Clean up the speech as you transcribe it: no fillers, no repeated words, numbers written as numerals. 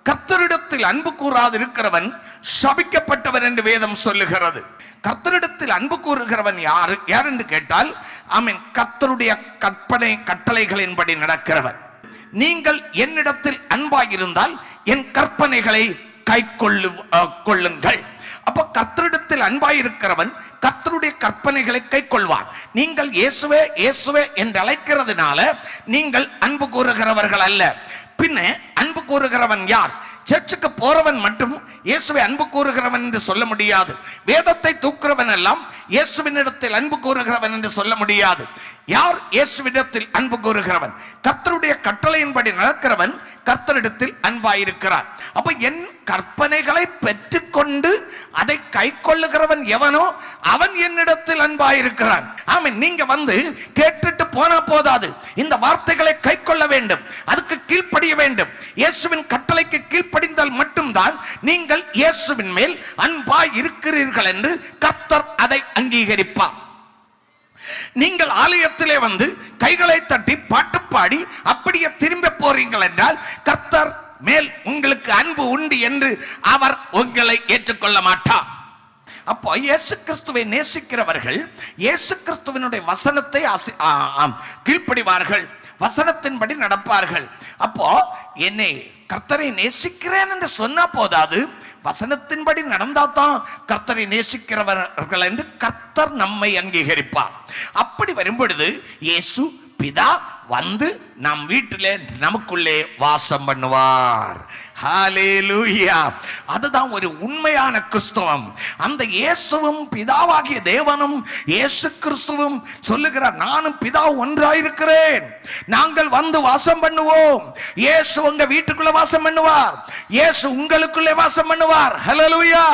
கர்த்தரிடத்தில் அன்பு கூறாது இருக்கிறவன் சபிக்கப்பட்டவன் என்று வேதம் சொல்லுகிறது. கர்த்தரிடத்தில் அன்பு கூறுகிறவன் யார் என்று கேட்டால் கர்த்தருடைய கட்டளைகளின்படி நடக்கிறவன். நீங்கள் என்னிடத்தில் அன்பாயிருந்தால் என் கற்பனைகளை கை கொள்ளுங்கள். அப்ப கர்த்தரிடத்தில் அன்பாயிருக்கிறவன் கர்த்தருடைய கற்பனைகளை கை கொள்வான். நீங்கள் இயேசுவே இயேசுவே என்று அழைக்கிறதுனால நீங்கள் அன்பு கூறுகிறவர்கள் அல்ல. பின்ன அன்பு கூறுகிறவன் யார்? சர்ச்சுக்கு போறவன் மட்டும் இயேசுவை அன்பு கூறுகிறவன் என்று சொல்ல முடியாது. வேதத்தை தூக்குறவன் எல்லாம் இயேசுவினிடத்தில் அன்பு கூறுகிறவன் என்று சொல்ல முடியாது. யார் இயேசுவினிடத்தில் அன்பு கூறுகிறவன்? கர்த்தருடைய கட்டளையின்படி நடக்கிறவன் கர்த்தரிடத்தில் அன்பாயிருக்கிறான். அப்ப என் கற்பனைகளை பெற்றுக்கொண்டு அதை கை கொள்ளுகிறவன் எவனோ அவன் என்னிடத்தில் அன்பாயிருக்கிறான். நீங்க வந்து கேட்டுட்டு போனா போதாது, இந்த வார்த்தைகளை கை கொள்ள வேண்டும், அதுக்கு கீழ்ப்படிய வேண்டும். இயேசுவின் கட்டளைக்கு கீழ்ப்படிந்தால் மட்டும்தான் நீங்கள் இயேசுவின் மேல் அன்பாய் இருக்கிறீர்கள் என்று கர்த்தர் அதை அங்கீகரிப்பார். நீங்கள் ஆலயத்திலே வந்து கைகளை தட்டி பாட்டு பாடி அப்படியே திரும்ப போறீங்கள் என்றால் கர்த்தர் மேல் உங்களுக்கு அன்பு உண்டு என்று அவர் உங்களை ஏற்றுக்கொள்ள மாட்டார். அப்போ இயேசு கிறிஸ்துவை நேசிக்கிறவர்கள் இயேசு கிறிஸ்துவினுடைய வசனத்தை கீழ்ப்படிவார்கள், வசனத்தின்படி நடப்பார்கள். அப்போ என்னை கர்த்தரை நேசிக்கிறேன் என்று சொன்னா போதாது, வசனத்தின்படி நடந்தாதான் கர்த்தரை நேசிக்கிறவர்கள் என்று கர்த்தர் நம்மை அங்கீகரிப்பார். அப்படி வரும்பொழுது இயேசு பிதா வந்து நம் வீட்டிலே நமக்குள்ளே வாசம் பண்ணுவார். ஹல்லேலூயா! அதுதான் ஒரு உண்மையான கிறிஸ்தவம். அந்த இயேசுவும் பிதாவாகிய தேவனும் இயேசு கிறிஸ்துவும் சொல்லுகிறார், நானும் பிதா ஒன்றாயிருக்கிறேன், நாங்கள் வந்து வாசம் பண்ணுவோம். இயேசு உங்க வீட்டுக்குள்ள வாசம் பண்ணுவார், இயேசு உங்களுக்குள்ளே வாசம் பண்ணுவார். ஹல்லேலூயா!